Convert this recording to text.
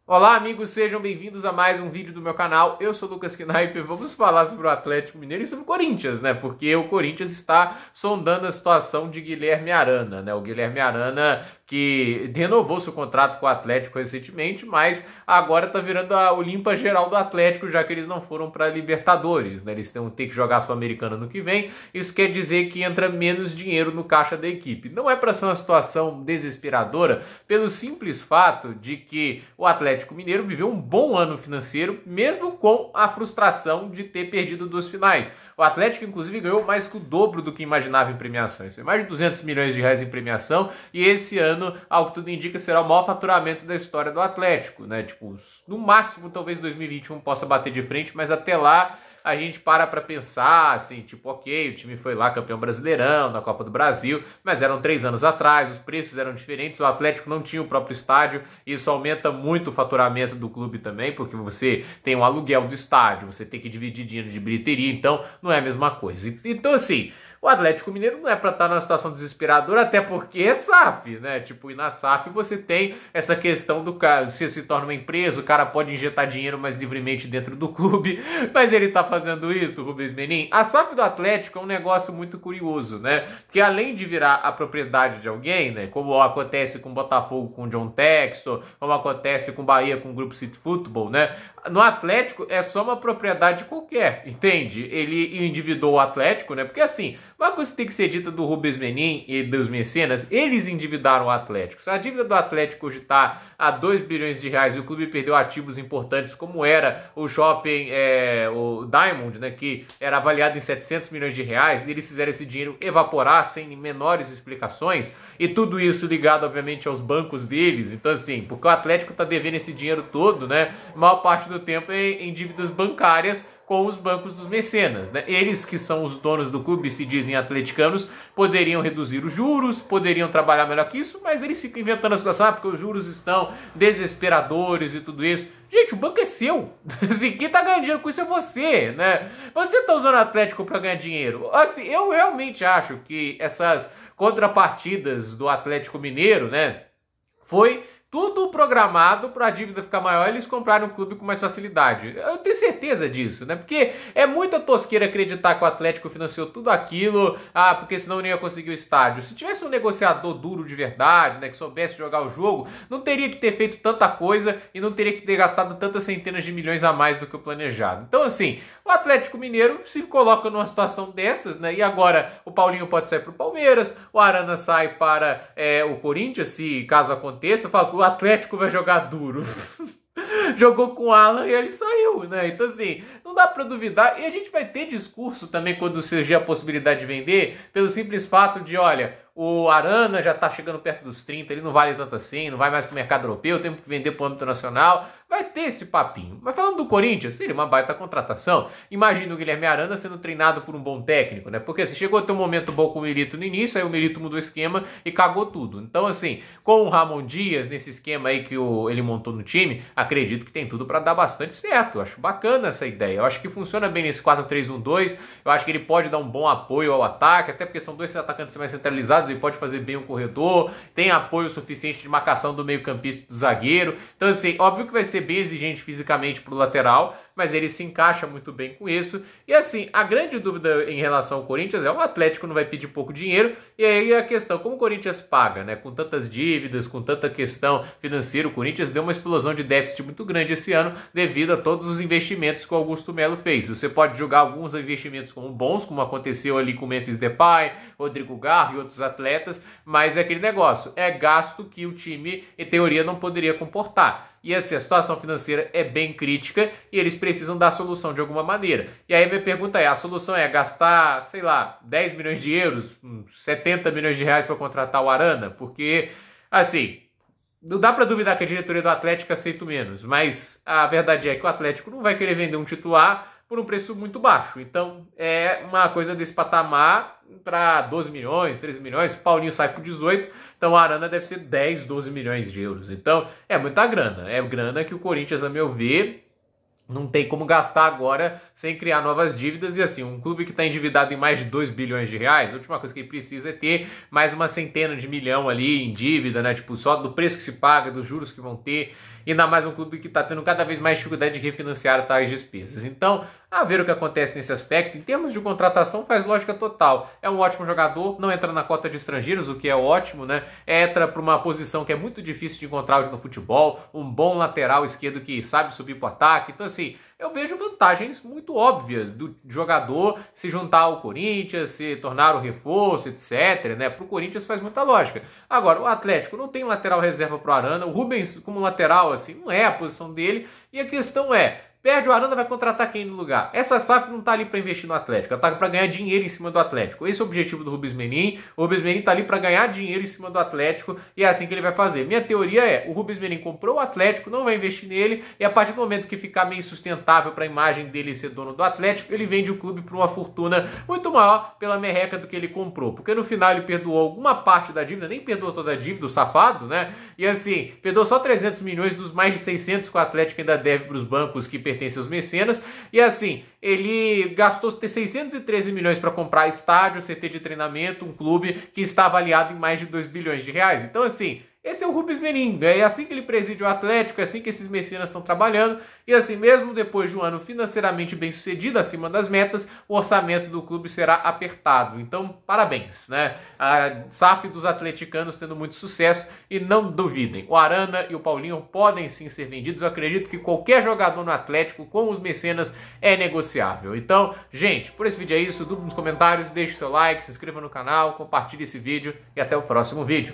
Olá amigos, sejam bem-vindos a mais um vídeo do meu canal. Eu sou o Lucas Knipe e vamos falar sobre o Atlético Mineiro e sobre o Corinthians, né? Porque o Corinthians está sondando a situação de Guilherme Arana, né? O Guilherme Arana que renovou seu contrato com o Atlético recentemente, mas agora está virando o limpa geral do Atlético, já que eles não foram para a Libertadores, né? Eles têm que jogar a Sul-Americana no que vem. Isso quer dizer que entra menos dinheiro no caixa da equipe. Não é para ser uma situação desesperadora, pelo simples fato de que o Atlético Mineiro viveu um bom ano financeiro, mesmo com a frustração de ter perdido duas finais. O Atlético, inclusive, ganhou mais que o dobro do que imaginava em premiações. Foi mais de 200 milhões de reais em premiação e esse ano, ao que tudo indica, será o maior faturamento da história do Atlético, né? Tipo, no máximo, talvez 2021 possa bater de frente, mas até lá a gente para pensar, assim, tipo, ok, o time foi lá campeão brasileirão, na Copa do Brasil, mas eram 3 anos atrás, os preços eram diferentes, o Atlético não tinha o próprio estádio, e isso aumenta muito o faturamento do clube também, porque você tem um aluguel do estádio, você tem que dividir dinheiro de bilheteria, então não é a mesma coisa. Então, assim, o Atlético Mineiro não é para estar numa situação desesperadora, até porque é SAF, né? Tipo, e na SAF você tem essa questão do cara, se torna uma empresa, o cara pode injetar dinheiro mais livremente dentro do clube, mas ele tá fazendo isso, Rubens Menin. A SAF do Atlético é um negócio muito curioso, né? Porque além de virar a propriedade de alguém, né? Como acontece com o Botafogo com o John Textor, como acontece com o Bahia com o Grupo City Football, né? No Atlético é só uma propriedade qualquer, entende? Ele endividou o Atlético, né? Porque assim, uma coisa que tem que ser dita do Rubens Menin e dos mecenas, eles endividaram o Atlético. Se a dívida do Atlético hoje está a 2 bilhões de reais e o clube perdeu ativos importantes como era o shopping, o Diamond, né? Que era avaliado em 700 milhões de reais, e eles fizeram esse dinheiro evaporar sem menores explicações, e tudo isso ligado, obviamente, aos bancos deles. Então, assim, porque o Atlético está devendo esse dinheiro todo, né? A maior parte do tempo em dívidas bancárias com os bancos dos mecenas, né? Eles que são os donos do clube, se dizem atleticanos, poderiam reduzir os juros, poderiam trabalhar melhor que isso, mas eles ficam inventando a situação, porque os juros estão desesperadores e tudo isso. Gente, o banco é seu. Assim, quem tá ganhando dinheiro com isso é você, né? Você tá usando o Atlético para ganhar dinheiro. Assim, eu realmente acho que essas contrapartidas do Atlético Mineiro, né, foi tudo programado para a dívida ficar maior e eles comprarem um clube com mais facilidade. Eu tenho certeza disso, né? Porque é muita tosqueira acreditar que o Atlético financiou tudo aquilo, porque senão não ia conseguir o estádio. Se tivesse um negociador duro de verdade, né, que soubesse jogar o jogo, não teria que ter feito tanta coisa e não teria que ter gastado tantas centenas de milhões a mais do que o planejado. Então, assim, o Atlético Mineiro se coloca numa situação dessas, né? E agora o Paulinho pode sair para o Palmeiras, o Arana sai para o Corinthians, se caso aconteça, fala que o Atlético vai jogar duro. Jogou com o Alan e ele saiu, né? Então, assim, não dá pra duvidar. E a gente vai ter discurso também quando surgir a possibilidade de vender, pelo simples fato de, olha, o Arana já tá chegando perto dos 30, ele não vale tanto assim, não vai mais pro mercado europeu, temos que vender pro âmbito nacional. Vai ter esse papinho. Mas falando do Corinthians, seria uma baita contratação. Imagina o Guilherme Arana sendo treinado por um bom técnico, né? Porque assim, chegou a ter um momento bom com o Milito no início, aí o Milito mudou o esquema e cagou tudo. Então, assim, com o Ramon Dias, nesse esquema aí que ele montou no time, acredito que tem tudo para dar bastante certo. Eu acho bacana essa ideia. Eu acho que funciona bem nesse 4-3-1-2. Eu acho que ele pode dar um bom apoio ao ataque, até porque são dois atacantes mais centralizados, ele pode fazer bem o corredor, tem apoio suficiente de marcação do meio-campista e do zagueiro. Então, assim, óbvio que vai ser bem exigente fisicamente pro lateral, mas ele se encaixa muito bem com isso. E assim, a grande dúvida em relação ao Corinthians é o Atlético não vai pedir pouco dinheiro, e aí a questão, como o Corinthians paga, né? Com tantas dívidas, com tanta questão financeira, o Corinthians deu uma explosão de déficit muito grande esse ano devido a todos os investimentos que o Augusto Melo fez. Você pode julgar alguns investimentos como bons, como aconteceu ali com o Memphis Depay, Rodrigo Garro e outros atletas, mas é aquele negócio, é gasto que o time, em teoria, não poderia comportar. E assim, a situação financeira é bem crítica e eles precisam dar solução de alguma maneira. E aí minha pergunta é, a solução é gastar, sei lá, 10 milhões de euros, 70 milhões de reais para contratar o Arana? Porque, assim, não dá para duvidar que a diretoria do Atlético aceita menos, mas a verdade é que o Atlético não vai querer vender um titular por um preço muito baixo. Então, é uma coisa desse patamar para 12 milhões, 13 milhões, Paulinho sai por 18, então a Arana deve ser 10, 12 milhões de euros. Então, é muita grana. É grana que o Corinthians, a meu ver, não tem como gastar agora sem criar novas dívidas. E assim, um clube que está endividado em mais de 2 bilhões de reais, a última coisa que ele precisa é ter mais uma centena de milhão ali em dívida, né? Tipo, só do preço que se paga, dos juros que vão ter. E ainda mais um clube que está tendo cada vez mais dificuldade de refinanciar tais despesas. Então, a ver o que acontece nesse aspecto. Em termos de contratação, faz lógica total. É um ótimo jogador, não entra na cota de estrangeiros, o que é ótimo, né? Entra para uma posição que é muito difícil de encontrar hoje no futebol, um bom lateral esquerdo que sabe subir para o ataque. Então, assim, eu vejo vantagens muito óbvias do jogador se juntar ao Corinthians, se tornar um reforço, etc, né? Para o Corinthians faz muita lógica. Agora, o Atlético não tem lateral reserva para o Arana, o Rubens como lateral, assim, não é a posição dele, e a questão é, perde o Arana, vai contratar quem no lugar? Essa SAF não está ali para investir no Atlético, ela está para ganhar dinheiro em cima do Atlético. Esse é o objetivo do Rubens Menin. O Rubens Menin está ali para ganhar dinheiro em cima do Atlético e é assim que ele vai fazer. Minha teoria é, o Rubens Menin comprou o Atlético, não vai investir nele e a partir do momento que ficar meio sustentável para a imagem dele ser dono do Atlético, ele vende o clube por uma fortuna muito maior pela merreca do que ele comprou. Porque no final ele perdoou alguma parte da dívida, nem perdoou toda a dívida, o safado, né? E assim, perdoou só 300 milhões dos mais de 600 que o Atlético ainda deve para os bancos que pertencem aos mecenas. E assim, ele gastou 613 milhões para comprar estádio, CT de treinamento, um clube que está avaliado em mais de 2 bilhões de reais. Então assim, esse é o Rubens Menin, é assim que ele preside o Atlético, é assim que esses mecenas estão trabalhando, e assim, mesmo depois de um ano financeiramente bem sucedido, acima das metas, o orçamento do clube será apertado. Então, parabéns, né? A SAF dos atleticanos tendo muito sucesso, e não duvidem, o Arana e o Paulinho podem sim ser vendidos. Eu acredito que qualquer jogador no Atlético com os mecenas é negociável. Então, gente, por esse vídeo é isso, dúvida nos comentários, deixe seu like, se inscreva no canal, compartilhe esse vídeo, e até o próximo vídeo.